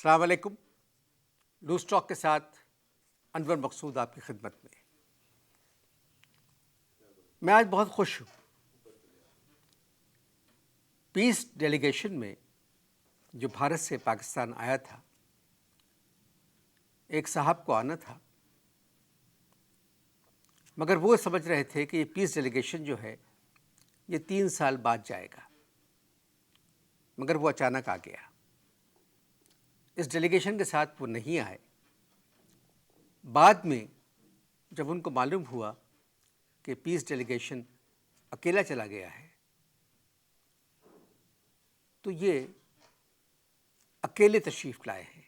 अस्सलाम वालेकुम। Loose talk के साथ अनवर मकसूद आपकी खिदमत में। मैं आज बहुत खुश हूँ। पीस डेलीगेशन में जो भारत से पाकिस्तान आया था, एक साहब को आना था, मगर वो समझ रहे थे कि ये पीस डेलीगेशन जो है ये 3 साल बाद जाएगा, मगर वो अचानक आ गया। इस डेलीगेशन के साथ वो नहीं आए। बाद में जब उनको मालूम हुआ कि पीस डेलीगेशन अकेला चला गया है, तो ये अकेले तशरीफ़ लाए हैं।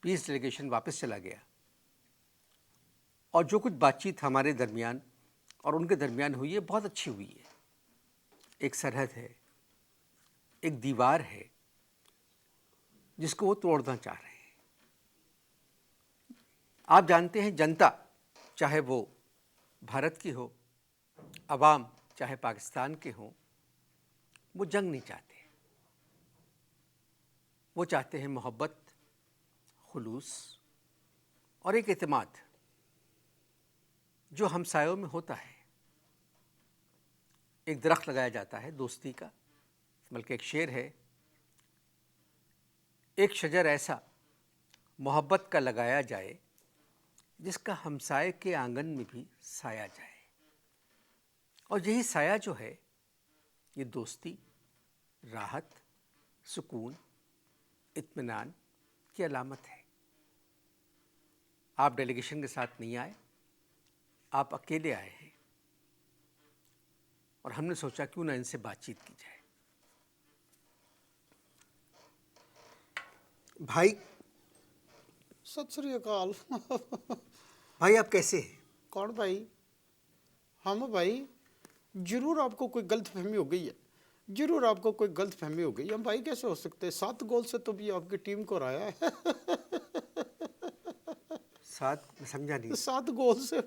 पीस डेलीगेशन वापस चला गया और जो कुछ बातचीत हमारे दरमियान और उनके दरमियान हुई है बहुत अच्छी हुई है। एक सरहद है, एक दीवार है जिसको वो तोड़ना चाह रहे हैं। आप जानते हैं, जनता चाहे वो भारत की हो, अवाम चाहे पाकिस्तान के हों, वो जंग नहीं चाहते। वो चाहते हैं मोहब्बत, खुलूस और एक एतमाद जो हमसायों में होता है। एक दरख्त लगाया जाता है दोस्ती का, बल्कि एक शेर है, एक शजर ऐसा मोहब्बत का लगाया जाए जिसका हमसाये के आंगन में भी साया जाए। और यही साया जो है ये दोस्ती, राहत, सुकून, इत्मीनान की अलामत है। आप डेलीगेशन के साथ नहीं आए, आप अकेले आए हैं और हमने सोचा क्यों ना इनसे बातचीत की जाए। भाई, सत श्री अकाल। भाई आप कैसे हैं? कौन भाई? हम भाई, जरूर आपको कोई गलत फहमी हो गई है, जरूर आपको कोई गलत फहमी हो गई है। हम भाई कैसे हो सकते हैं? 7 गोल से तो भी आपकी टीम को हराया है। 7 समझा नहीं। 7 गोल से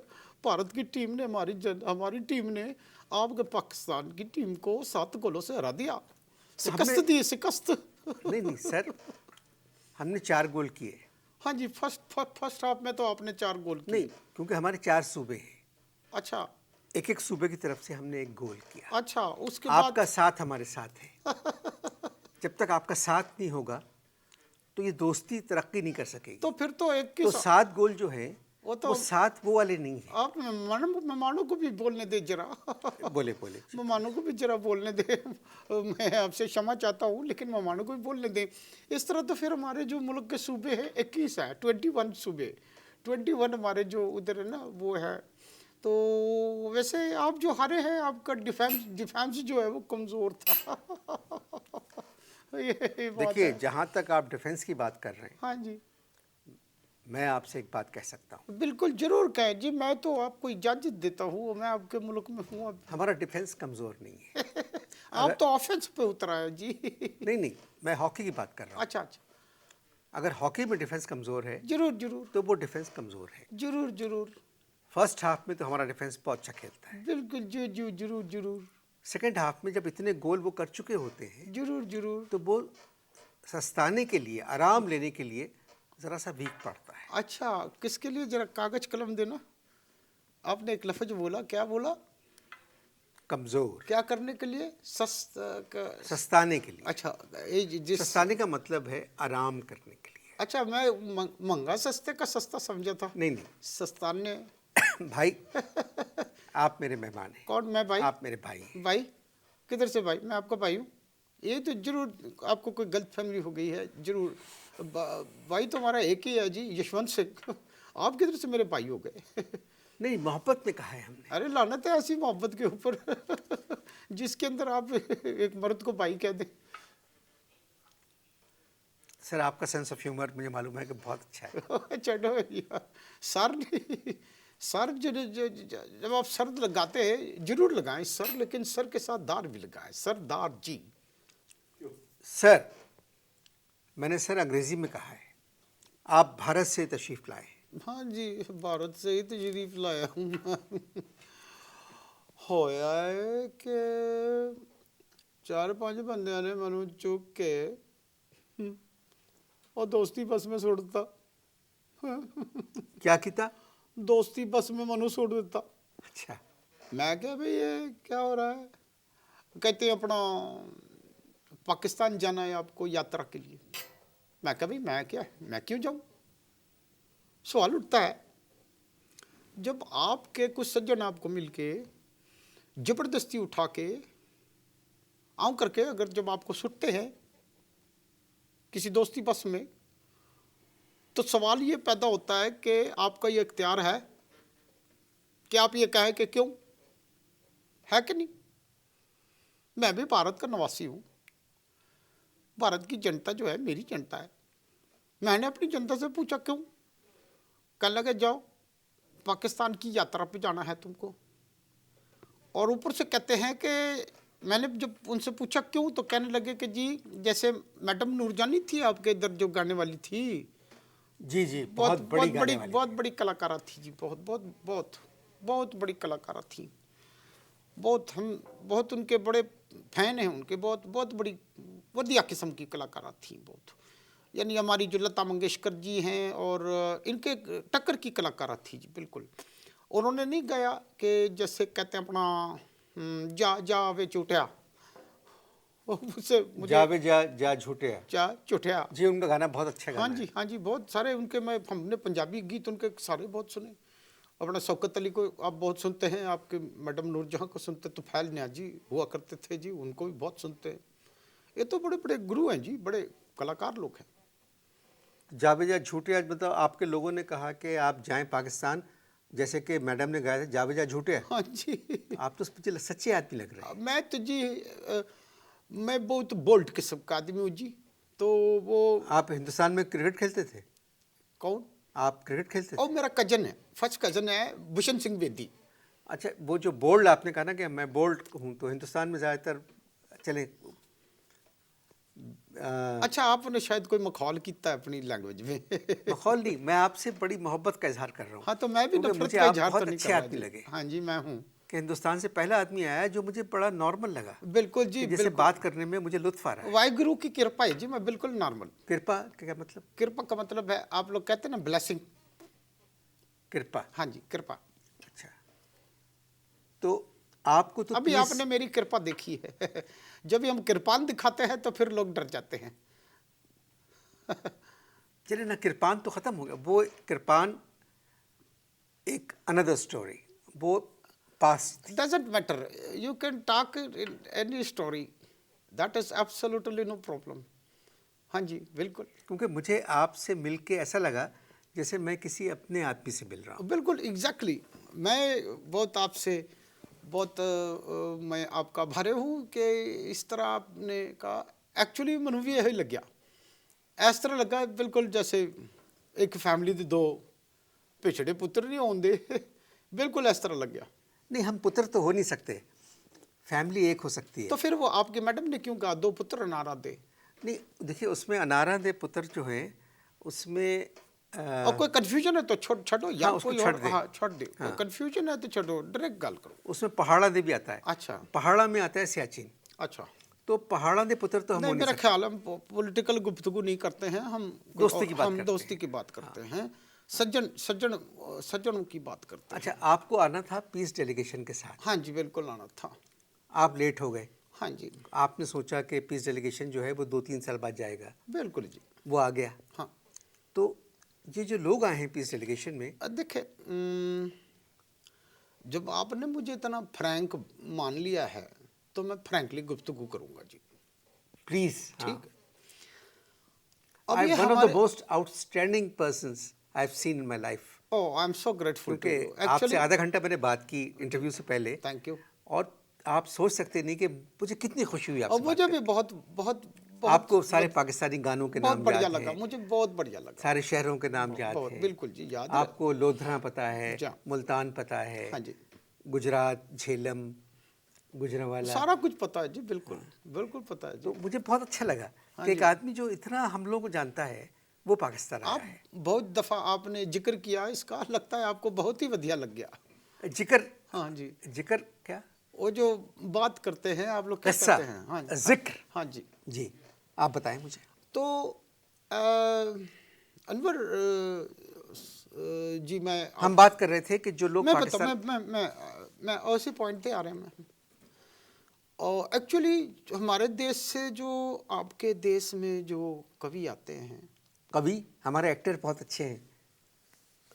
भारत की टीम ने हमारी टीम ने आपके पाकिस्तान की टीम को 7 गोलों से हरा दिया। शिकस्त दी, शिकस्त। नहीं नहीं सर, हमने 4 गोल किए। हाँ जी, फर्स्ट हाफ में तो आपने 4 गोल किए। नहीं, क्योंकि हमारे 4 सूबे हैं। अच्छा एक एक सूबे की तरफ से हमने एक गोल किया। अच्छा, उसके बाद आपका साथ हमारे साथ है। जब तक आपका साथ नहीं होगा तो ये दोस्ती तरक्की नहीं कर सकेगी। तो फिर तो एक तो 7 गोल जो है वो वो 7 वो वाले नहीं है। आप मेहमानों को भी बोलने दे जरा। बोले बोले। मेहमानों को भी जरा बोलने दे। मैं आपसे क्षमा चाहता हूँ, लेकिन मेहमानों को भी बोलने दे। इस तरह तो फिर हमारे जो मुल्क के सूबे हैं 21 है, 21 सूबे, 21 हमारे जो उधर है ना वो है। तो वैसे आप जो हारे हैं, आपका डिफेंस जो है वो कमज़ोर था। ये बात देखिए, है। जहाँ तक आप डिफेंस की बात कर रहे हैं, हाँ जी, मैं आपसे एक बात कह सकता हूँ। बिल्कुल जरूर कहें जी, मैं तो आपको इजाज़त देता हूँ, मैं आपके मुल्क में हूँ अब। हमारा डिफेंस कमज़ोर नहीं है। आप तो ऑफेंस पे उतरा है जी। नहीं नहीं, मैं हॉकी की बात कर रहा हूँ। अच्छा अच्छा, अगर हॉकी में डिफेंस कमज़ोर है जरूर जरूर तो वो डिफेंस कमज़ोर है। जरूर जरूर, फर्स्ट हाफ में तो हमारा डिफेंस बहुत अच्छा खेलता है। बिल्कुल जी जी, जरूर जरूर सेकेंड हाफ में जब इतने गोल वो कर चुके होते हैं जरूर जरूर। तो वो सस्ताने के लिए, आराम लेने के लिए ज़रा सा वीक पड़ता है। अच्छा, किसके लिए? जरा कागज कलम देना। आपने एक लफ्ज बोला, क्या बोला? कमज़ोर। क्या करने के लिए? सस्ताने के लिए। अच्छा, सस्ताने का मतलब है आराम करने के लिए। अच्छा, मैं महंगा सस्ते का सस्ता समझा था। नहीं नहीं सस्ताने। भाई, आप मेरे मेहमान हैं। कौन? मैं भाई? आप मेरे भाई हैं। भाई किधर से भाई? मैं आपका भाई हूँ। ये तो जरूर आपको कोई गलत फहमी हो गई है, जरूर। भाई तो हमारा एक ही है जी, यशवंत सिंह। आप किधर से मेरे भाई हो गए? नहीं, मोहब्बत में कहा है हमने। अरे लानत है ऐसी मोहब्बत के ऊपर, जिसके अंदर आप एक मर्द को भाई कह दें। सर, आपका सेंस ऑफ ह्यूमर मुझे मालूम है कि बहुत अच्छा है। चलो यार, सर नहीं, सर जब आप सर लगाते हैं जरूर लगाएं सर, लेकिन सर के साथ दार भी लगाएं, सरदार जी। सर, मैंने सर अंग्रेजी में कहा है। आप भारत से तशरीफ़ लाए। हाँ जी, भारत से ही तशरीफ लाया हूँ मैं। होया है कि 4-5 बंदियां ने मैनू चुक के और दोस्ती बस में छोड़ देता, क्या किया? दोस्ती बस में मनु छोड़ देता। अच्छा। मैं क्या भाई ये क्या हो रहा है? कहते हैं अपना पाकिस्तान जाना है आपको यात्रा के लिए। मैं कहा भाई मैं क्या, मैं क्यों जाऊं? सवाल उठता है जब आपके कुछ सज्जन आपको मिलके जबरदस्ती उठा के आऊं करके अगर जब आपको सुटते हैं किसी दोस्ती बस में, तो सवाल ये पैदा होता है कि आपका ये इख्तियार है कि आप ये कहें कि क्यों, है कि नहीं? मैं भी भारत का निवासी हूं, भारत की जनता जो है मेरी जनता है। मैंने अपनी जनता से पूछा क्यों, कहने लगे जाओ पाकिस्तान की यात्रा पे जाना है तुमको। और ऊपर से कहते हैं कि मैंने जब उनसे पूछा क्यों, तो कहने लगे कि जी जैसे मैडम नूरजानी थी आपके इधर जो गाने वाली थी, जी जी, बहुत बड़ी गाने वाली बहुत बड़ी कलाकारा थी जी, बहुत बहुत बहुत बहुत बड़ी कलाकारा थी। हम बहुत उनके बड़े फैन हैं उनके, बहुत बहुत बड़ी वधिया किस्म की कलाकारा थी बहुत। यानी हमारी जो लता मंगेशकर जी हैं और इनके टक्कर की कलाकारा थी जी, बिल्कुल। उन्होंने नहीं गाया कि जैसे कहते हैं अपना जा जा वे चूटिया, मुझे जावे जा जा झूठे। जा चुटिया जी, उनका गाना बहुत अच्छा गाना हाँ जी, हाँ जी, बहुत सारे उनके हमने पंजाबी गीत उनके सारे बहुत सुने। अपना शौकत अली को आप बहुत सुनते हैं, आपके मैडम नूरजहां को सुनते, तो फैल न्याजी हुआ करते थे जी, उनको भी बहुत सुनते हैं। ये तो बड़े बड़े गुरु हैं जी, बड़े कलाकार लोग हैं। है। जावे जा झूठे, आज मतलब आपके लोगों ने कहा कि आप जाएं पाकिस्तान, जैसे कि मैडम ने गाया था जावे जा झूठे। हाँ जी। आप तो मुझे सच्चे आदमी लग रहे हैं। मैं तो जी मैं बहुत बोल्ड किस्म का आदमी हूँ जी। तो वो आप हिंदुस्तान में क्रिकेट खेलते थे? कौन? आप क्रिकेट खेलते थे? और मेरा कजन है, फर्स्ट कजन है भूषण सिंह बेदी। अच्छा, वो जो बोल्ड आपने कहा ना कि मैं बोल्ड हूँ, तो हिंदुस्तान में ज़्यादातर चले अच्छा, आपने शायद कोई मखौल किया है अपनी लैंग्वेज में। मखौल नहीं, मैं आपसे बड़ी मोहब्बत का इजहार कर रहा हूँ। हाँ, तो मैं भी क्योंकि नफरत मुझे का आप इजहार बहुत तो नहीं अच्छे कर रहा आदमी जी। लगे हाँ जी, मैं हूँ। कि हिंदुस्तान से पहला आदमी आया जो मुझे बड़ा नॉर्मल लगा, बिल्कुल जी, कि जिससे बिल्कुल। बात करने में मुझे लुत्फ आ रहा है। वाहिगुरु की कृपा है जी, मैं बिल्कुल नॉर्मल। कृपा क्या मतलब? कृपा का मतलब है, आप लोग कहते हैं ना ब्लेसिंग। कृपा। हाँ जी, कृपा। अच्छा, तो आपको तो अभी पीस, आपने मेरी कृपा देखी है। जब भी हम कृपान दिखाते हैं तो फिर लोग डर जाते हैं। चले ना, कृपान तो खत्म हो गया, वो कृपान एक अनदर स्टोरी, वो past. Doesn't matter, you can talk in any story, that is absolutely no problem. हाँ जी, बिल्कुल। क्योंकि मुझे आपसे मिलके ऐसा लगा जैसे मैं किसी अपने आदमी से मिल रहा हूँ। बिल्कुल एग्जैक्टली मैं बहुत आपसे बहुत मैं आपका आभारी हूँ कि इस तरह आपने कहा। एक्चुअली ਮੈਨੂੰ ਵੀ ਇਹ ਲੱਗਿਆ, ਇਸ ਤਰ੍ਹਾਂ ਲੱਗਾ ਬਿਲਕੁਲ जैसे एक फैमिली ਦੇ दो पिछड़े पुत्र नहीं होंगे। बिल्कुल इस तरह लग गया। नहीं, हम पुत्र तो हो नहीं सकते, फैमिली एक हो सकती है। तो फिर वो आपके मैडम ने क्यों कहा दो पुत्र अनारा दे? नहीं देखिए, उसमें अनारा दे पुत्र जो है उसमें और कोई कंफ्यूजन है तो छोड़ो या उसको कोई छोड़ और दे। हाँ छोड़ दे। हाँ। कोई कंफ्यूजन है तो छोड़ो, डायरेक्ट गल करो। उसमें पहाड़ा दे भी आता है। अच्छा पहाड़ा में आता है सियाचिन, अच्छा। तो पहाड़ा दे पुत्र तो हम नहीं, हो नहीं मेरा सकते। ख्याल हम पॉलिटिकल गुफ्तगू नहीं करते हैं, हम दोस्ती की बात हम करते दोस्ती हैं। की बात करते हैं, सज्जन सज्जन सज्जनों की बात करते हैं। अच्छा, आपको आना था पीस डेलीगेशन के साथ, हाँ जी, बिल्कुल आना था। आप लेट हो गए। हाँ जी, आपने सोचा कि पीस डेलीगेशन जो है वो 2-3 साल बाद जाएगा, बिल्कुल जी। वो आ गया। हाँ, तो ये जो लोग आए हैं पीस डेलीगेशन में, देखिए जब आपने मुझे इतना फ्रैंक मान लिया है तो मैं फ्रैंकली गुफ्तगू करूंगा जी। प्लीज। ठीक है। अब अब ये वन ऑफ द हमारे most outstanding persons I have seen in my life. Oh, I am so grateful to क्योंकि यू आपसे एक्चुअली। आधा घंटा मैंने बात की इंटरव्यू से पहले, थैंक यू। और आप सोच सकते नहीं कि मुझे कितनी खुशी हुई और आपसे बात मुझे भी करके। बहुत बहुत बहुत आपको सारे पाकिस्तानी गानों के बहुत नाम बढ़िया याद लगा, हैं, मुझे बहुत बढ़िया लगा। सारे शहरों के नाम याद बहुत हैं, बिल्कुल जी, याद है। आपको लोधरा पता है, जा। मुल्तान पता है, हाँ जी, गुजरात, झेलम, गुजरांवाला। सारा कुछ पता है जी, बिल्कुल बिल्कुल पता है जी। तो मुझे बहुत अच्छा लगा हाँ कि एक जी। आदमी जो इतना हम लोगों को जानता है वो पाकिस्तान आया आप है। बहुत दफ़ा आपने जिक्र किया इसका, लगता है आपको बहुत ही बढ़िया लग गया। जिक्र? हाँ जी, जिक्र क्या? वो जो बात करते हैं आप लोग क्या किस्सा, कहते हैं? हाँ जिक्र। हाँ जी। जी, आप बताएं मुझे। तो अनवर जी, हम बात कर रहे थे कि जो लोग मैं पाकिस्तान मैं ऐसे पॉइंट पे आ रहे हैं मैं। और एक्चुअली हमारे देश से जो आपके देश में जो कवि आते हैं, कवि, हमारे एक्टर बहुत अच्छे हैं,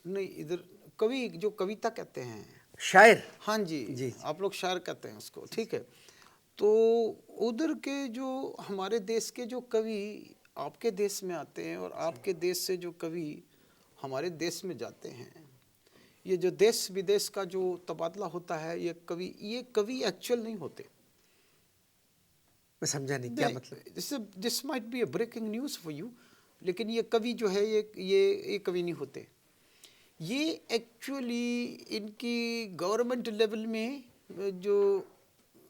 नहीं इधर कवि जो कविता कहते हैं, शायर। हाँ जी, जी। आप लोग शायर कहते हैं उसको, ठीक है। तो उधर के जो हमारे देश के जो कवि आपके देश में आते हैं और आपके देश से जो कवि हमारे देश में जाते हैं, ये जो देश विदेश का जो तबादला होता है, ये कवि एक्चुअल नहीं होते। मैं समझा नहीं क्या मतलब। This might be a breaking news for you, लेकिन ये कवि जो है ये कवि नहीं होते। ये एक्चुअली इनकी गवर्नमेंट लेवल में जो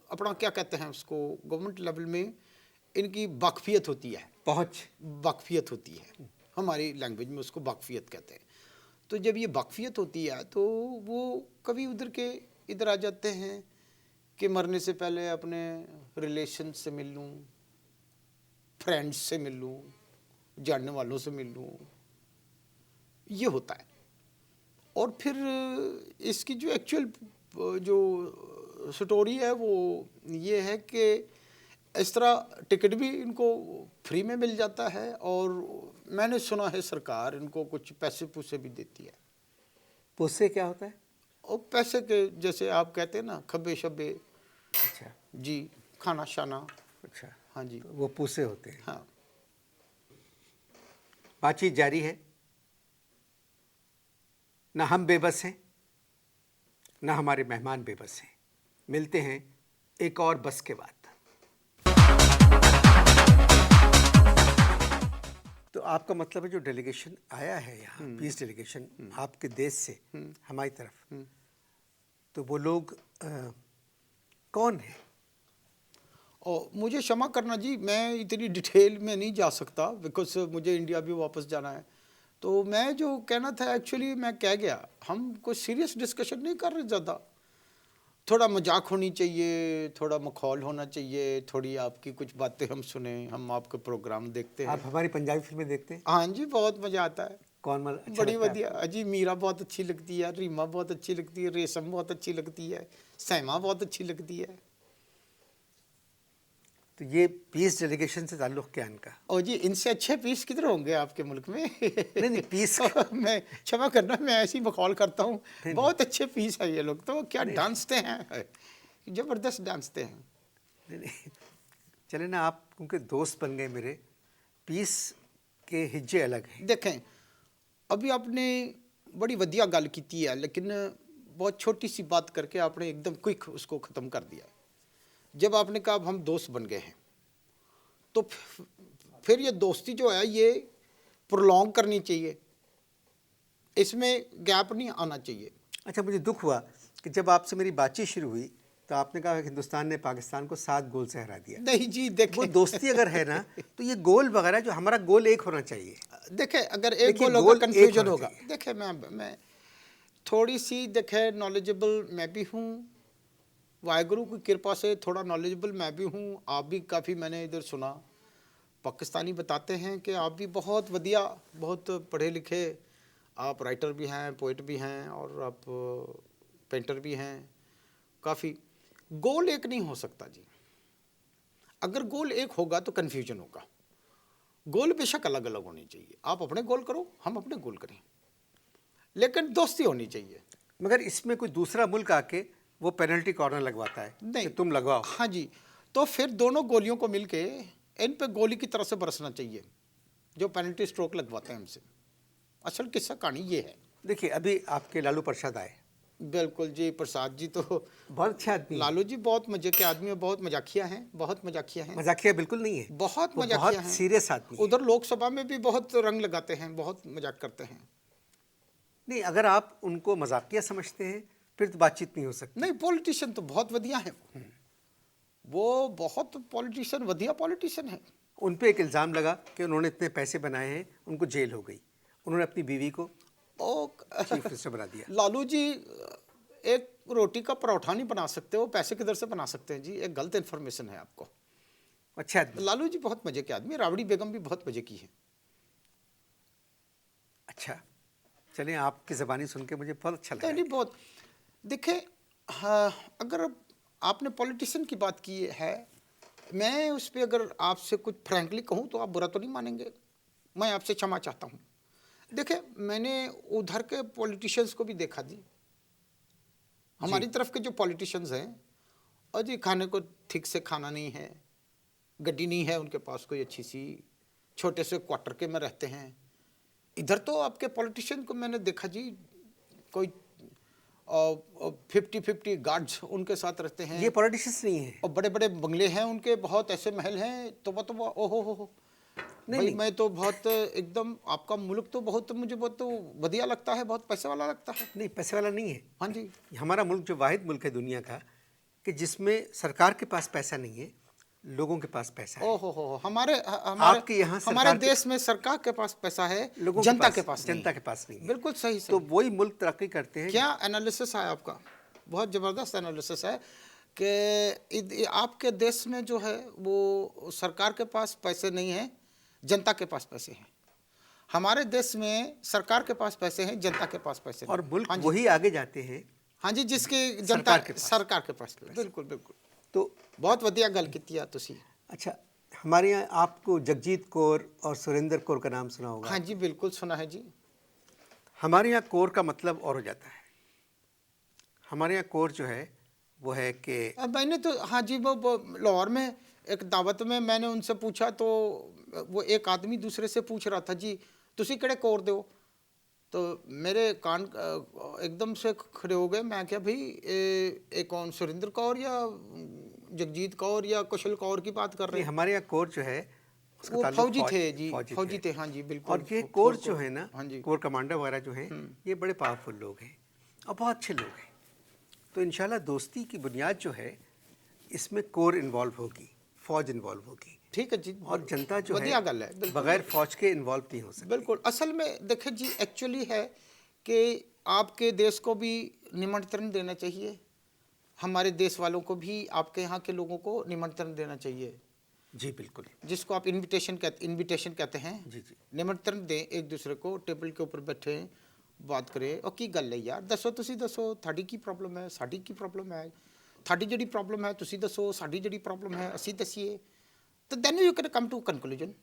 अपना क्या कहते हैं उसको, गवर्नमेंट लेवल में इनकी वाकफियत होती है, वाकफियत होती है, हमारी लैंग्वेज में उसको वाकफियत कहते हैं। तो जब ये वाकफियत होती है तो वो कभी उधर के इधर आ जाते हैं कि मरने से पहले अपने रिलेशन से मिल लूँ, फ्रेंड्स से मिल लूँ, जानने वालों से मिल लूँ, ये होता है। और फिर इसकी जो एक्चुअल जो स्टोरी है वो ये है कि इस तरह टिकट भी इनको फ्री में मिल जाता है, और मैंने सुना है सरकार इनको कुछ पैसे पूसे भी देती है। पूसे क्या होता है? और पैसे के जैसे आप कहते हैं ना, खब्बे शब्बे, अच्छा जी, खाना शाना, अच्छा, हाँ जी, तो वो पूसे होते हैं। हाँ। बातचीत जारी है, ना हम बेबस हैं ना हमारे मेहमान बेबस हैं। मिलते हैं एक और बस के बाद। तो आपका मतलब है जो डेलीगेशन आया है यहाँ, पीस डेलीगेशन आपके देश से हमारी तरफ, तो वो लोग कौन है? और मुझे क्षमा करना जी, मैं इतनी डिटेल में नहीं जा सकता बिकॉज मुझे इंडिया भी वापस जाना है। तो मैं जो कहना था एक्चुअली मैं कह गया, हम कोई सीरियस डिस्कशन नहीं कर रहे ज़्यादा, थोड़ा मजाक होनी चाहिए, थोड़ा मखौल होना चाहिए, थोड़ी आपकी कुछ बातें हम सुने, हम आपके प्रोग्राम देखते हैं। आप हमारी पंजाबी फिल्में देखते हैं? हाँ जी, बहुत मज़ा आता है। कौन अच्छा बड़ी लगता है बढ़िया अजी, मीरा बहुत अच्छी लगती है, रीमा बहुत अच्छी लगती है, रेशम बहुत अच्छी लगती है, सैमा बहुत अच्छी लगती है। तो ये पीस डेलीगेशन से ताल्लुक़ क्या इनका? और जी इनसे अच्छे पीस किधर होंगे आपके मुल्क में? नहीं पीस मैं क्षमा करना, मैं ऐसी बकौल करता हूँ, बहुत अच्छे पीस है ये लोग। तो क्या डांसते हैं, जबरदस्त डांसते हैं। नहीं चले ना, आप क्योंकि दोस्त बन गए मेरे, पीस के हिज्जे अलग हैं। देखें, अभी आपने बड़ी वधिया गल की है, लेकिन बहुत छोटी सी बात करके आपने एकदम क्विक उसको ख़त्म कर दिया। जब आपने कहा अब हम दोस्त बन गए हैं, तो फिर ये दोस्ती जो है ये प्रोलॉन्ग करनी चाहिए, इसमें गैप नहीं आना चाहिए। अच्छा, मुझे दुख हुआ कि जब आपसे मेरी बातचीत शुरू हुई तो आपने कहा कि हिंदुस्तान ने पाकिस्तान को 7 गोल से हरा दिया। नहीं जी, देखें, वो दोस्ती अगर है ना तो ये गोल वगैरह, जो हमारा गोल एक होना चाहिए। देखें, अगर एक गोल होगा कन्फ्यूजन होगा। देखें, मैं थोड़ी सी देखें नॉलेजेबल मैं भी हूँ, वाहिगुरु की कृपा से थोड़ा नॉलेजेबल मैं भी हूँ, आप भी काफ़ी, मैंने इधर सुना पाकिस्तानी बताते हैं कि आप भी बहुत वधिया, बहुत पढ़े लिखे, आप राइटर भी हैं, पोइट भी हैं, और आप पेंटर भी हैं काफ़ी। गोल एक नहीं हो सकता जी, अगर गोल एक होगा तो कन्फ्यूजन होगा। गोल बेशक अलग अलग होने चाहिए, आप अपने गोल करो, हम अपने गोल करें, लेकिन दोस्ती होनी चाहिए। मगर इसमें कोई दूसरा मुल्क आके वो पेनल्टी कॉर्नर लगवाता है नहीं, कि तुम लगाओ। हाँ जी, तो फिर दोनों गोलियों को मिलके इन पे गोली की तरह से बरसना चाहिए, जो पेनल्टी स्ट्रोक लगवाते हैं हमसे। असल किस्सा कहानी ये है। देखिए, अभी आपके लालू प्रसाद आए। बिल्कुल जी, प्रसाद जी तो बहुत अच्छे आदमी, लालू जी बहुत मजे के आदमी है, बहुत मजाकिया हैं, बहुत मजाकिया हैं। मजाकिया बिल्कुल नहीं है, बहुत वो मजाकिया बहुत हैं, सीरियस आदमी है। उधर लोकसभा में भी बहुत रंग लगाते हैं, बहुत मजाक करते हैं। नहीं, अगर आप उनको मजाकिया समझते हैं फिर तो बातचीत नहीं हो सकती। नहीं, पॉलिटिशियन तो बहुत वधिया है, वो बहुत पॉलिटिशियन, वधिया पॉलिटिशियन है। उन पे एक इल्ज़ाम लगा कि उन्होंने इतने पैसे बनाए हैं, उनको जेल हो गई। उन्होंने अपनी बीवी को चीफ मिनिस्टर बना दिया। लालू जी एक रोटी का परोठा नहीं बना सकते, वो पैसे किधर से बना सकते हैं जी? एक गलत इन्फॉर्मेशन है आपको। अच्छा आदमी। लालू जी बहुत मजे के आदमी, राबड़ी बेगम भी बहुत मजे की है। अच्छा, चलिए आपकी ज़बानी सुन के मुझे बहुत अच्छा लगा। नहीं बहुत देखिए, हाँ, अगर आपने पॉलिटिशियन की बात की है, मैं उस पर अगर आपसे कुछ फ्रैंकली कहूँ तो आप बुरा तो नहीं मानेंगे, मैं आपसे क्षमा चाहता हूँ। देखिए, मैंने उधर के पॉलिटिशियंस को भी देखा जी, हमारी तरफ के जो पॉलिटिशियंस हैं, और जी खाने को ठीक से खाना नहीं है, गड्डी नहीं है उनके पास कोई अच्छी सी, छोटे से क्वार्टर के में रहते हैं। इधर तो आपके पॉलिटिशियन को मैंने देखा जी, कोई 50-50 गार्ड्स उनके साथ रहते हैं, ये पॉलिटिशियंस नहीं है। और बड़े बड़े बंगले हैं उनके, बहुत ऐसे महल हैं, तो ओहो हो नहीं, भाई नहीं। मैं तो बहुत एकदम, आपका मुल्क तो बहुत, मुझे बहुत तो बढ़िया लगता है, बहुत पैसे वाला लगता है। नहीं, पैसे वाला नहीं है। हाँ जी, हमारा मुल्क जो वाहिद मुल्क है दुनिया का कि जिसमें सरकार के पास पैसा नहीं है, लोगों के पास पैसा है। ओहो हो हमारे हमारे आपके यहाँ हमारे सरकार देश में सरकार के पास पैसा है, लोगों जनता के पास नहीं जनता है। के पास नहीं है। बिल्कुल सही तो सही। वही मुल्क तरक्की करते हैं। क्या एनालिसिस है आपका, बहुत ज़बरदस्त एनालिसिस है कि आपके देश में जो है वो सरकार के पास पैसे नहीं हैं, जनता के पास पैसे हैं। हमारे देश में सरकार के पास पैसे हैं, जनता के पास पैसे नहीं। और मुल्क हाँ जी, वही आगे जाते हैं। हाँ जी, जिसकी जनता सरकार के पास। बिल्कुल बिल्कुल। तो बहुत वधिया गल की है तुसी। अच्छा, हमारे यहाँ आपको जगजीत कौर और सुरेंद्र कौर का नाम सुना होगा। हाँ जी, बिल्कुल सुना है जी। हमारे यहाँ कौर का मतलब और हो जाता है। हमारे यहाँ कौर जो है वो है कि मैंने तो हाँ जी, वो लाहौर में एक दावत में मैंने उनसे पूछा, तो वो एक आदमी दूसरे से पूछ रहा था जी तुसी केड़े कौर दे हो, तो मेरे कान एकदम से खड़े हो गए। मैं क्या भाई एक कौन, सुरेंद्र कौर या जगजीत कौर या कुशल कौर की बात कर रहे नहीं, हैं? हमारे यहाँ कौर जो है उसका वो ताल्लुक फौजी थे जी, फौजी फौजी थे। हाँ जी, बिल्कुल। और ये कोर जो है ना, हाँ जी, कोर कमांडर वगैरह जो हैं, ये बड़े पावरफुल लोग हैं और बहुत अच्छे लोग हैं। तो इंशाल्लाह दोस्ती की बुनियाद जो है इसमें कोर इन्वॉल्व होगी, फौज इन्वॉल्व होगी, ठीक है जी। और जनता जो बढ़िया है गल है, बिल्कुल बगैर फौज के इन्वॉल्व नहीं हो सकती। बिल्कुल। असल में देखिए जी, एक्चुअली है कि आपके देश को भी निमंत्रण देना चाहिए, हमारे देश वालों को भी आपके यहाँ के लोगों को निमंत्रण देना चाहिए। जी बिल्कुल, जिसको आप इनविटेशन कहते हैं। जी जी। निमंत्रण दें एक दूसरे को, टेबल के ऊपर बैठे बात करें, और की गल है यार, दसो तुसी दसो थाड़ी की प्रॉब्लम है, साड़ी की प्रॉब्लम है, थाड़ी जड़ी प्रॉब्लम है तुसी दसो, साड़ी जड़ी प्रॉब्लम है असी दसीए, तो then you can come to conclusion.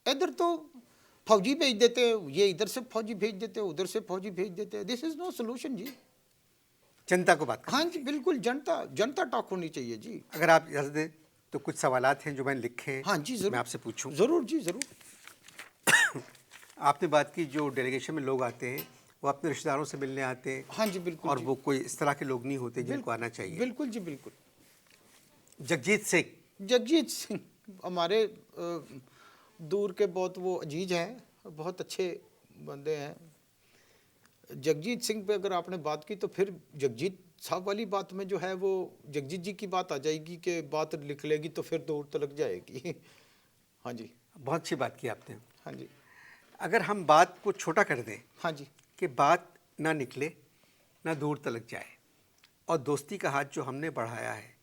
इधर तो फौजी भेज देते, ये इधर से फौजी भेज देते, उधर से फौजी भेज देते, दिस इज नो सोल्यूशन जी। जनता को बात हाँ जी, बिल्कुल, जनता जनता टॉक होनी चाहिए जी। अगर आप इजाज़त दें तो कुछ सवालात हैं जो मैंने लिखे हैं। हाँ जी, जरूर मैं आपसे पूछूं। जरूर जी, जरूर। आपने बात की जो डेलीगेशन में लोग आते हैं वो अपने रिश्तेदारों से मिलने आते हैं। हाँ जी, बिल्कुल और जी। वो कोई इस तरह के लोग नहीं होते जिनको आना चाहिए। बिल्कुल जी, बिल्कुल। जगजीत सिंह, जगजीत सिंह हमारे दूर के बहुत वो अजीज हैं, बहुत अच्छे बंदे हैं। जगजीत सिंह पे अगर आपने बात की तो फिर जगजीत साहब वाली बात में जो है वो जगजीत जी की बात आ जाएगी कि बात लिख लेगी तो फिर दूर तो लग जाएगी। हाँ जी, बहुत अच्छी बात की आपने। हाँ जी, अगर हम बात को छोटा कर दें हाँ जी, कि बात ना निकले ना दूर तलक जाए, और दोस्ती का हाथ जो हमने बढ़ाया है,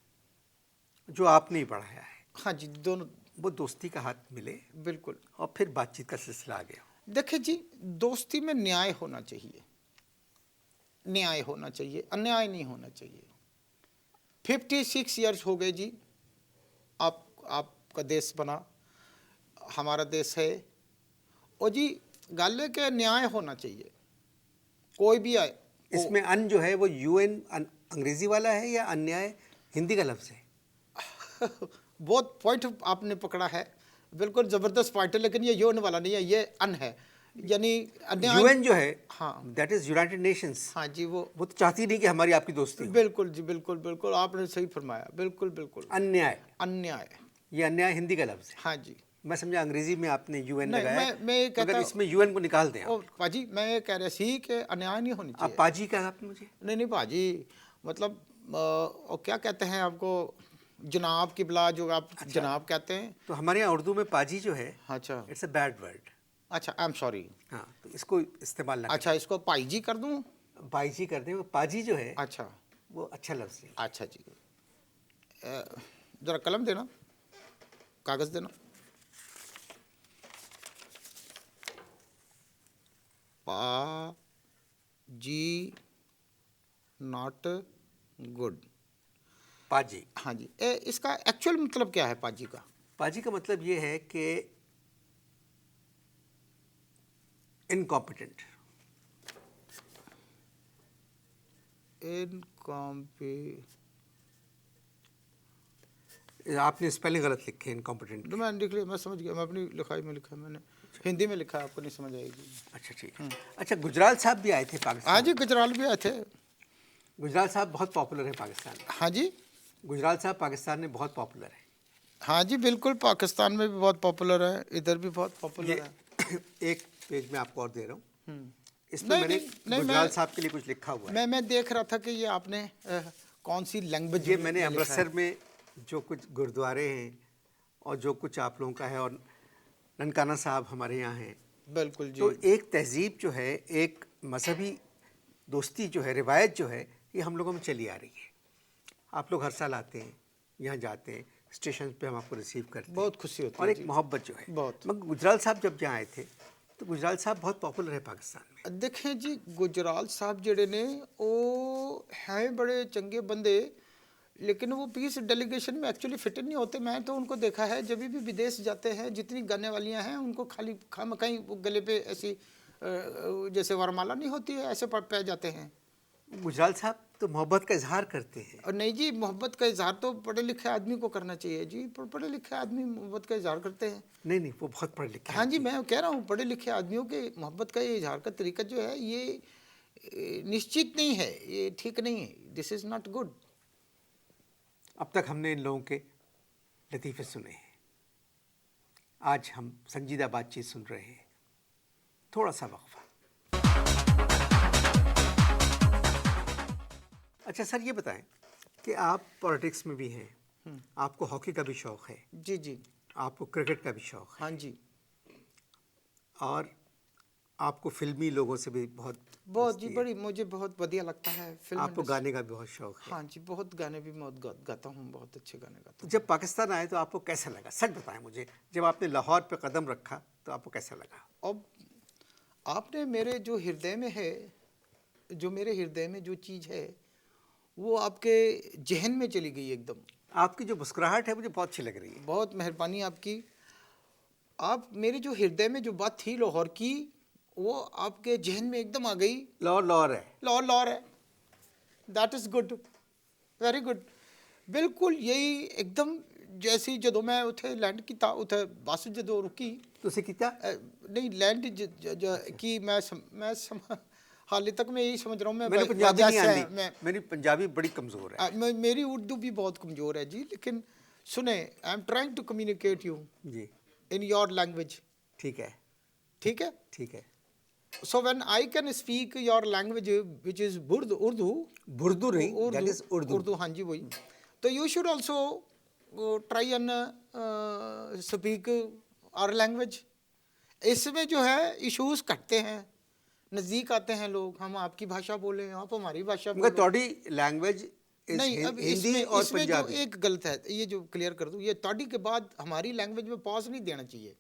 जो आपने ही बढ़ाया है, हाँ जी, दोनों वो दोस्ती का हाथ मिले बिल्कुल। और फिर बातचीत का सिलसिला आ गया। देखिए जी, दोस्ती में न्याय होना चाहिए, न्याय होना चाहिए, अन्याय नहीं होना चाहिए। 56 ईयर्स हो गए जी, आपका देश बना, हमारा देश है, और जी गल है कि न्याय होना चाहिए, कोई भी आए। इसमें अन जो है वो यूएन अंग्रेजी वाला है या अन्याय हिंदी का लफ्ज़ है? बहुत पॉइंट आपने पकड़ा है, बिल्कुल ज़बरदस्त पॉइंट है, लेकिन ये यूएन वाला नहीं है, ये अन है, यानी यूएन जो है, हाँ, दैट इज यूनाइटेड नेशंस। हाँ जी, वो तो चाहती नहीं कि हमारी आपकी दोस्ती हो। बिल्कुल जी, बिल्कुल बिल्कुल, आपने सही फरमाया, बिल्कुल बिल्कुल। अन्याय, अन्याय, ये अन्याय हिंदी का लफ्ज़ है। हाँ जी। मैं समझा अंग्रेजी में आपने यूएन नहीं, लगाया, मैं ये कहता मगर इसमें यूएन को निकाल दें ओ आप। पाजी, मैं ये कह रहा सी कि अन्याय नहीं होनी आप चाहिए। पाजी कहा आपने मुझे? नहीं नहीं पाजी, मतलब और क्या कहते हैं आपको, जनाब की बला जो आप जनाब कहते हैं। तो हमारे यहाँ उर्दू में पाजी जो है, अच्छा इट्स अ बैड वर्ड। अच्छा, आई एम सॉरी। हाँ, तो इसको इस्तेमाल ना अच्छा, इसको पाई जी कर दूं? करें। बाई जी कर दें। वो पाजी जो है अच्छा वो अच्छा लफ्ज़ है। अच्छा जी, ज़रा कलम देना, कागज़ देना। पा जी नॉट गुड। पाजी। हाँ जी, इसका एक्चुअल मतलब क्या है पाजी का? पाजी का मतलब ये है कि इनकॉम्पिटेंट। आपने स्पेलिंग गलत लिखे इनकॉम्पिटेंट तो मैं लिख लिया, मैं समझ गया, मैं अपनी लिखाई में लिखा है मैंने। हिंदी में लिखा है, आपको नहीं समझ आएगी। अच्छा ठीक है। अच्छा, गुजराल साहब भी आए थे पाकिस्तान। हाँ जी, गुजराल भी आए थे। गुजराल साहब बहुत पॉपुलर है पाकिस्तान में। हाँ जी, गुजराल साहब पाकिस्तान में बहुत पॉपुलर है। हाँ जी, बिल्कुल, पाकिस्तान में भी बहुत पॉपुलर है, इधर भी बहुत पॉपुलर है। एक पेज में आपको और दे रहा हूँ, इसमें नहीं, मैंने नहीं, गुजराल साहब के लिए कुछ लिखा हुआ है। मैं देख रहा था कि ये आपने कौन सी लैंग्वेज ये मैंने अमृतसर में जो कुछ गुरुद्वारे हैं और जो कुछ आप लोगों का है, और ननकाना साहब हमारे यहाँ हैं। बिल्कुल जी। तो एक तहजीब जो है, एक मजहबी दोस्ती जो है, रिवायत जो है, ये हम लोगों में चली आ रही है। आप लोग हर साल आते हैं, यहाँ जाते हैं, स्टेशन पे हम आपको रिसीव करते हैं, बहुत खुशी होती और है एक जी। मोहब्बत जो है बहुत। मगर गुजराल साहब जब यहाँ आए थे तो गुजराल साहब बहुत पॉपुलर है पाकिस्तान में। देखें जी, गुजराल साहब जेड़े ने वो हैं बड़े चंगे बंदे, लेकिन वो पीस डेलीगेशन में एक्चुअली फिट नहीं होते। मैं तो उनको देखा है जब भी विदेश जाते हैं, जितनी गाने वालियाँ हैं उनको खाली खाम कहीं वो गले पे ऐसी जैसे वरमाला नहीं होती है, ऐसे पै जाते हैं। गुजराल साहब तो मोहब्बत का इजहार करते हैं। और नहीं जी, मोहब्बत का इजहार तो पढ़े लिखे आदमी को करना चाहिए जी। पढ़े लिखे आदमी मोहब्बत का इजहार करते हैं। नहीं, वो बहुत पढ़े लिखे हैं। हाँ जी, मैं कह रहा हूँ पढ़े लिखे आदमियों के मोहब्बत का ये इजहार का तरीका जो है ये निश्चित नहीं है, ये ठीक नहीं है। This is not good. अब तक हमने इन लोगों के लतीफ़े सुने हैं, आज हम संजीदा बातचीत सुन रहे हैं। थोड़ा सा वक्फा। अच्छा सर, ये बताएं कि आप पॉलिटिक्स में भी हैं, आपको हॉकी का भी शौक़ है। जी जी। आपको क्रिकेट का भी शौक़ है। हाँ जी। और आपको फिल्मी लोगों से भी बहुत जी, बड़ी मुझे बहुत बढ़िया लगता है फिल्म। आपको गाने का भी बहुत शौक़ है। हाँ जी, बहुत गाने भी मैं गाता हूँ, बहुत अच्छे गाने गाता हूँ। जब पाकिस्तान आए तो आपको कैसा लगा, सच बताएं मुझे। जब आपने लाहौर पे कदम रखा तो आपको कैसा लगा? अब आपने मेरे जो हृदय में है, जो मेरे हृदय में जो चीज़ है वो आपके जहन में चली गई एकदम। आपकी जो मुस्कुराहट है मुझे बहुत अच्छी लग रही है। बहुत मेहरबानी आपकी। आप मेरे जो हृदय में जो बात थी लाहौर की, वो आपके जहन में एकदम आ गई। लाहौर है। लाहौर है। That is good, very good. बिल्कुल यही एकदम। जैसी जो मैं उठे लैंड की उठे बस जो रुकी तो उसे किया नहीं लैंड की मैं हाल तक मैं यही समझ रहा हूँ। मैंने पंजाबी नहीं आती, मेरी पंजाबी बड़ी कमज़ोर है। मेरी उर्दू भी बहुत कमज़ोर है जी, लेकिन सुने, I am trying to communicate you जी इन योर लैंग्वेज। ठीक है, ठीक है, ठीक है। So when I can speak your language which is Urdu नहीं, that is Urdu। हाँ जी वही। तो you should also try and speak our language। इसमें जो है इश्यूज कटते हैं, नज़दीक आते हैं लोग, हम आपकी भाषा बोलें, आप हमारी भाषा बोलें। मगर तोड़ी लैंग्वेज नहीं, अब हिंदी और इसमें जो पंजाबी एक गलत है, ये जो क्लियर कर दूँ, ये तोड़ी के बाद हमारी लैंग्वेज में पॉज नहीं देना चाहिए।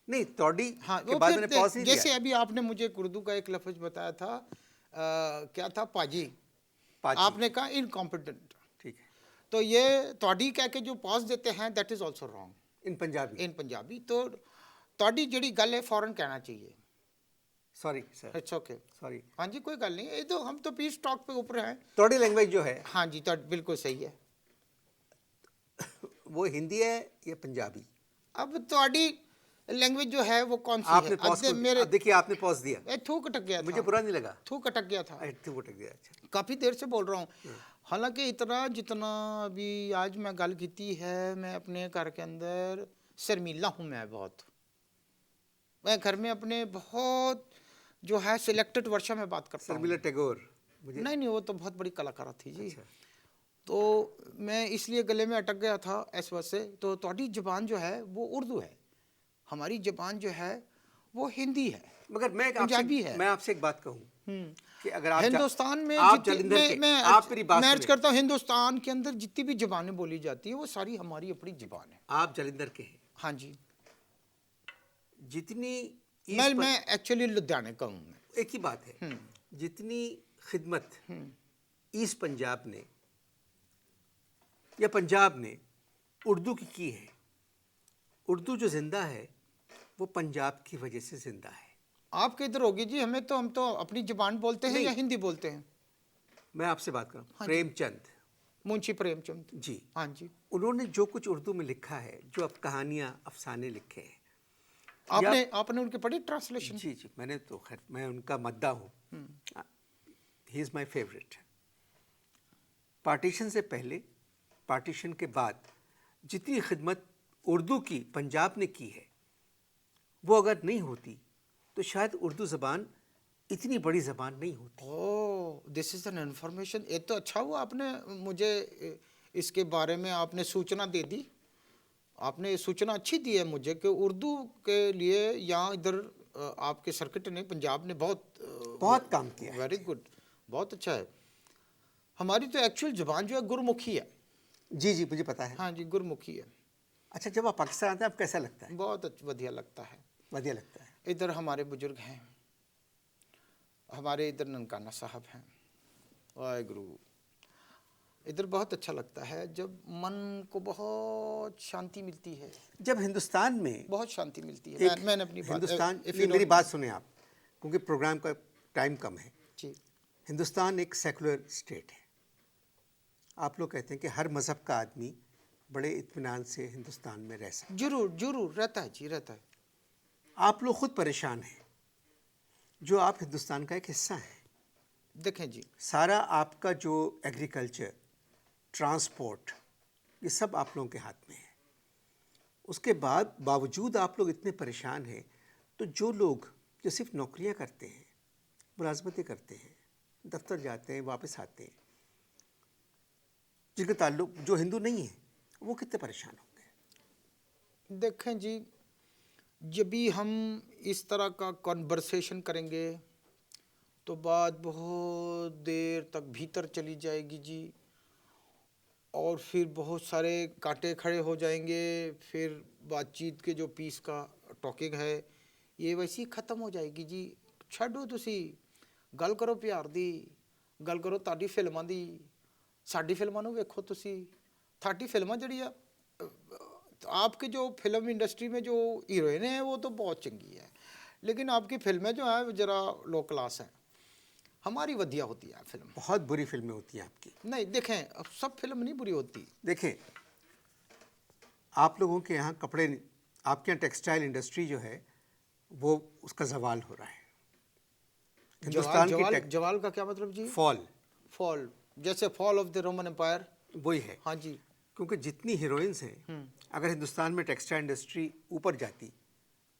नहीं, तोड़ी हाँ, के बाद मैंने पॉज नहीं दिया। जैसे अभी आपने मुझे उर्दू का एक लफ्ज बताया था, क्या था, पाजी। आपने कहा इनकॉम्पिटेंट। ठीक है। तो ये तोड़ी कह के जो पॉज देते हैं, that is also wrong in Punjabi. तो तोड़ी जड़ी गल है फौरन कहना चाहिए। Sorry sir. It's okay, sorry. हाँ जी, कोई गल नहीं, ये तो हम तो पीस टॉक पे ऊपर हैं। तोड़ी लैंग्वेज जो है, हाँ जी, तो बिल्कुल सही है। वो हिंदी है या पंजाबी? अब तोड़ी लैंग्वेज जो है वो कौन सी आपने है? पॉज मेरे देखिए, आपने पॉज दिया, थूक अटक गया था। मुझे बुरा नहीं लगा। थूक अटक गया था। थूक अटक गया। अच्छा, काफ़ी देर से बोल रहा हूँ। हालांकि इतना जितना अभी आज मैं गल की है, मैं अपने घर के अंदर शर्मीला हूँ। मैं घर में अपने बहुत जो है सिलेक्टेड वर्षा में बात करता हूँ। शर्मिला टैगोर मुझे नहीं, वो तो बहुत बड़ी कलाकार थी जी। अच्छा। तो मैं इसलिए गले में अटक गया था इस वजह से। तो तुम्हारी ज़बान जो है वो उर्दू है, हमारी ज़बान जो है वो हिंदी है, मगर पंजाबी है। मैं आपसे एक बात कहूँ कि अगर आप हिंदुस्तान में आप जलंधर के, आप मेरी बात मैच सुनें। करता हूँ, हिंदुस्तान के अंदर जितनी भी ज़बानें बोली जाती हैं वो सारी हमारी अपनी ज़बान है। आप जलंधर के हैं। हाँ जी। जितनी मैं एक्चुअली लुधियाने का हूँ। मैं एक ही बात है, जितनी खिदमत ईस्ट पंजाब ने या पंजाब ने उर्दू की है, उर्दू जो जिंदा है वो पंजाब की वजह से जिंदा है। आपके इधर होगी जी, हम तो अपनी जुबान बोलते हैं या हिंदी बोलते हैं। मैं आपसे बात करूं, हाँ प्रेमचंद, मुंशी प्रेमचंद जी, हाँ जी, उन्होंने जो कुछ उर्दू में लिखा है, जो अब कहानियां अफसाने लिखे हैं, आपने उनके पढ़ी ट्रांसलेशन? जी जी, मैंने तो खैर, मैं उनका मद्दा हूँ, he is my favourite. Partition से पहले, पार्टीशन के बाद जितनी खिदमत उर्दू की पंजाब ने की है, वो अगर नहीं होती तो शायद उर्दू ज़बान इतनी बड़ी ज़बान नहीं होती। ओह, दिस इज़ एन इन्फॉर्मेशन। ये तो अच्छा हुआ आपने मुझे इसके बारे में आपने सूचना दे दी। आपने सूचना अच्छी दी है मुझे कि उर्दू के लिए यहाँ इधर आपके सर्किट ने, पंजाब ने बहुत काम किया है। वेरी गुड, बहुत अच्छा है। हमारी तो एक्चुअल जुबान जो है गुरमुखी है। जी जी, मुझे पता है। हाँ जी, गुरमुखी है। अच्छा, जब आप पाकिस्तान आते हैं आप कैसा लगता है? बहुत बढ़िया लगता है। बढ़िया लगता है। इधर हमारे बुजुर्ग हैं, हमारे इधर ननकाना साहब हैं, वाहेगुरु। इधर बहुत अच्छा लगता है, जब मन को बहुत शांति मिलती है। जब हिंदुस्तान में बहुत शांति मिलती है। मैंने अपनी हिंदुस्तान, मेरी बात सुने आप, क्योंकि प्रोग्राम का टाइम कम है जी। हिंदुस्तान एक सेकुलर स्टेट है। आप लोग कहते हैं कि हर मज़हब का आदमी बड़े इत्मीनान से हिंदुस्तान में रह सकता है। जरूर जरूर रहता है जी, रहता है। आप लोग खुद परेशान हैं, जो आप हिंदुस्तान का एक हिस्सा हैं। देखें जी, सारा आपका जो एग्रीकल्चर, ट्रांसपोर्ट, ये सब आप लोगों के हाथ में है। उसके बावजूद आप लोग इतने परेशान हैं, तो जो लोग जो सिर्फ नौकरियां करते हैं, मुलाजमतें करते हैं, दफ्तर जाते हैं, वापस आते हैं, जिनका ताल्लुक जो हिंदू नहीं है, वो कितने परेशान होंगे? देखें जी, जब भी हम इस तरह का कॉन्वर्सेशन करेंगे तो बात बहुत देर तक भीतर चली जाएगी जी, और फिर बहुत सारे कांटे खड़े हो जाएंगे। फिर बातचीत के जो पीस का टॉकिंग है ये वैसे ही ख़त्म हो जाएगी जी। छड्डो तुसी, गल करो प्यार दी, गल करो ताड़ी फिल्मां दी। साडी फिल्मां नूं वेखो तुसी, थाडी फिल्मां जिहड़ी आ, आपके जो फिल्म इंडस्ट्री में जो हीरोइन है वो तो बहुत चंगी है, लेकिन आपकी फिल्में जो है ज़रा लो क्लास हैं। हमारी वधिया होती है फिल्म। बहुत बुरी फिल्में होती हैं आपकी। नहीं देखें, अब सब फिल्म नहीं बुरी होती। देखें, आप लोगों के यहाँ कपड़े, आपके यहाँ टेक्सटाइल इंडस्ट्री जो है वो उसका जवाल हो रहा है। हिंदुस्तान की जवाल का क्या मतलब जी? फॉल, जैसे fall of the Roman empire, वही है। हाँ जी। क्योंकि जितनी हीरोइंस हैं, अगर हिंदुस्तान में टेक्सटाइल इंडस्ट्री ऊपर जाती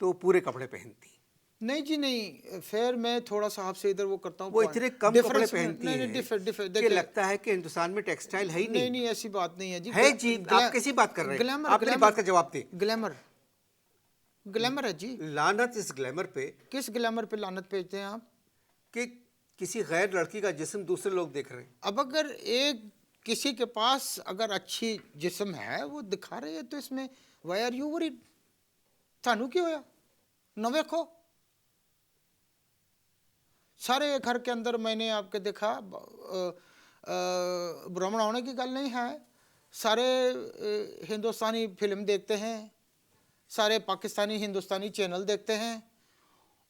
तो वो पूरे कपड़े पहनती। नहीं जी नहीं, फिर मैं थोड़ा सा आपसे इधर वो करता हूँ, वो इतने कम कपड़े पहनती हैं नहीं, लगता है कि हिंदुस्तान में टेक्सटाइल है ही नहीं। नहीं, ऐसी बात नहीं है जी। है जी, आप कैसी बात कर रहे हैं? आप मेरी बात का जवाब दें। ग्लैमर है जी। लानत इस ग्लैमर पे। किस ग्लैमर पे लानत भेजते हैं आप? कि किसी गैर लड़की का जिस्म दूसरे लोग देख रहे हैं। अब अगर एक किसी के पास अगर अच्छी जिस्म है वो दिखा रहे हैं, तो इसमें व्हाई आर यू वरीड? थानू क्यों होया न वेखो? सारे घर के अंदर मैंने आपके देखा, ब्राह्मण होने की गल नहीं है, सारे हिंदुस्तानी फिल्म देखते हैं, सारे पाकिस्तानी हिंदुस्तानी चैनल देखते हैं,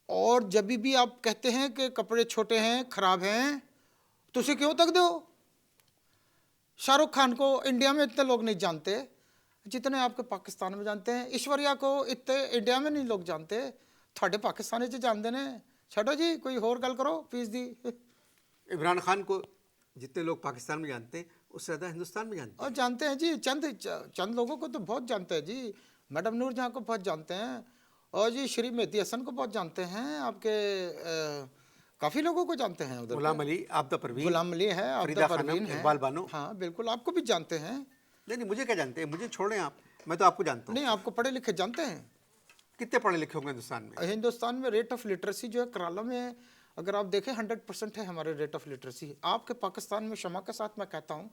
और जब भी आप कहते हैं कि कपड़े छोटे हैं, खराब हैं, तो उसे क्यों तक दो? शाहरुख खान को इंडिया में इतने लोग नहीं जानते जितने आपके पाकिस्तान में जानते हैं। ऐश्वर्या को इतने इंडिया में नहीं लोग जानते, थोड़े पाकिस्तानी से जानते हैं। छड़ो जी, कोई और गल करो प्लीज दी। इमरान खान को जितने लोग पाकिस्तान में जानते हैं उससे ज़्यादा हिंदुस्तान में जानते हैं। और जानते हैं जी, चंद लोगों को तो बहुत जानते हैं जी। मैडम नूर जहाँ को बहुत जानते हैं, और जी श्री मेहदी हसन को बहुत जानते हैं, आपके काफ़ी लोगों को जानते हैं उधर। गुलाम अली, आबदा परवीन, गुलाम अली है, आबदा परवीन है, इकबाल बानो। हाँ बिल्कुल, आपको भी जानते हैं। नहीं, मुझे क्या जानते हैं, मुझे छोड़ें आप, मैं तो आपको जानता हूँ। नहीं, आपको पढ़े लिखे जानते हैं। कितने पढ़े लिखे होंगे हिंदुस्तान में? हिंदुस्तान में रेट ऑफ लिटरेसी जो है कराला में, अगर आप देखें 100% है हमारे रेट ऑफ लिटरेसी। आपके पाकिस्तान में क्षमा के साथ मैं कहता हूँ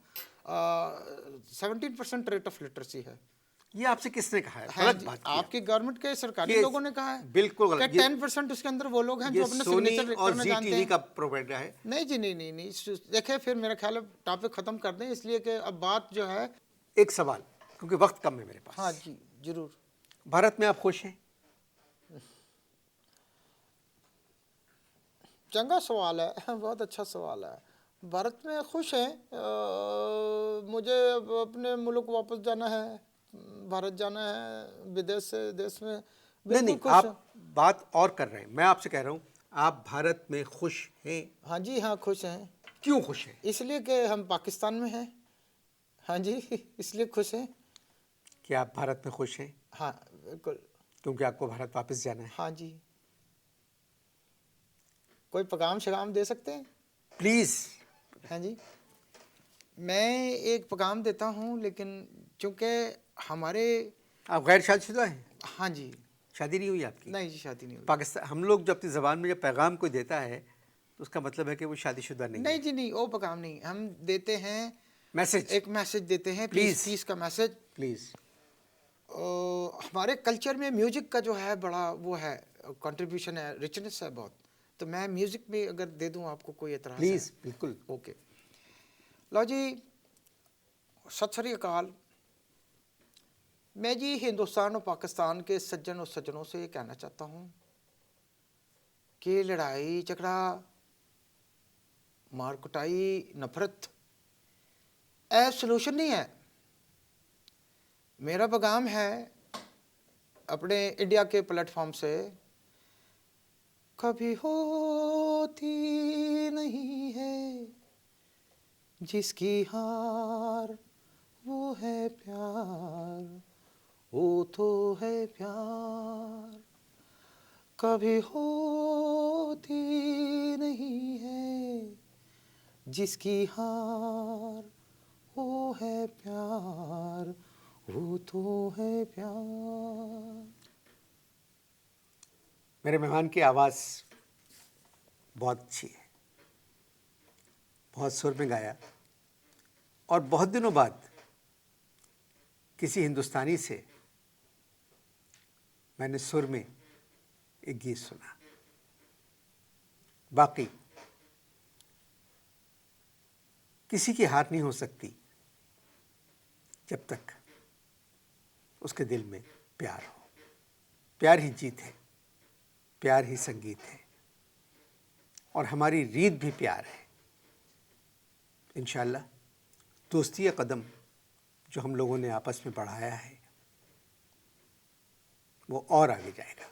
17% रेट ऑफ लिटरेसी है। ये आपसे किसने कहा है? हाँ गलत जी, बात की है। आपकी गवर्नमेंट के सरकारी ये लोगों ने कहा है बिल्कुल गलत। कि ये 10% उसके अंदर वो लोग हैं ये जो अपना सोनी सिग्नेचर और करना जी जानते टीवी हैं। का प्रोपेगेंडा है। नहीं जी, नहीं नहीं नहीं, देखिए फिर मेरा ख्याल है टॉपिक खत्म कर दें, इसलिए कि अब बात जो है। एक सवाल, क्योंकि वक्त कम है मेरे पास। हाँ जी, जरूर। भारत में आप खुश हैं? चंगा सवाल है बहुत अच्छा सवाल है। भारत में खुश हैं। मुझे अब अपने मुल्क वापस जाना है, भारत जाना है, विदेश से देश में नहीं बिल्कुल नहीं, खुश हैं। आप बात और कर रहे हैं। मैं आपसे कह रहा हूं, आप भारत में खुश हैं? हाँ जी, हाँ खुश हैं। क्यों खुश हैं? इसलिए कि हम पाकिस्तान में हैं। हाँ जी इसलिए खुश हैं। कि आप भारत में खुश हैं हाँ बिल्कुल। क्योंकि आपको भारत वापस जाना है? हाँ जी। कोई पैगाम शगाम दे सकते हैं? प्लीज। हाँ जी, मैं एक पैगाम देता हूँ, लेकिन चूँकि हमारे। आप गैर शादीशुदा हैं? हाँ जी। शादी नहीं हुई आपकी? नहीं जी, शादी नहीं हुई। पाकिस्तान, हम लोग जब अपनी ज़बान में जब पैगाम कोई देता है तो उसका मतलब है कि वो शादीशुदा नहीं नहीं है। जी, नहीं, वो पैगाम नहीं, हम देते हैं मैसेज। एक मैसेज देते हैं, Please. पीस का मैसेज। प्लीज। हमारे कल्चर में म्यूजिक का जो है बड़ा वो है, कंट्रीब्यूशन है, रिचनेस है बहुत। तो मैं म्यूजिक में अगर दे दूं आपको, कोई एतराज है? प्लीज, बिल्कुल। ओके। लो जी, सत श्री अकाल। मैं जी हिंदुस्तान और पाकिस्तान के सज्जन और सज्जनों से ये कहना चाहता हूँ कि लड़ाई झगड़ा, मार कुटाई, नफरत सोल्यूशन नहीं है। मेरा पैगाम है अपने इंडिया के प्लेटफॉर्म से, कभी होती नहीं है जिसकी हार वो है प्यार, वो तो है प्यार। कभी होती नहीं है जिसकी हार वो है प्यार, वो तो है प्यार। मेरे मेहमान की आवाज़ बहुत अच्छी है, बहुत सुर में गाया, और बहुत दिनों बाद किसी हिंदुस्तानी से मैंने सुर में एक गीत सुना। बाकी किसी की हार नहीं हो सकती जब तक उसके दिल में प्यार हो। प्यार ही जीत है, प्यार ही संगीत है, और हमारी रीत भी प्यार है। इंशाअल्लाह दोस्ती का कदम जो हम लोगों ने आपस में बढ़ाया है वो और आगे जाएगा।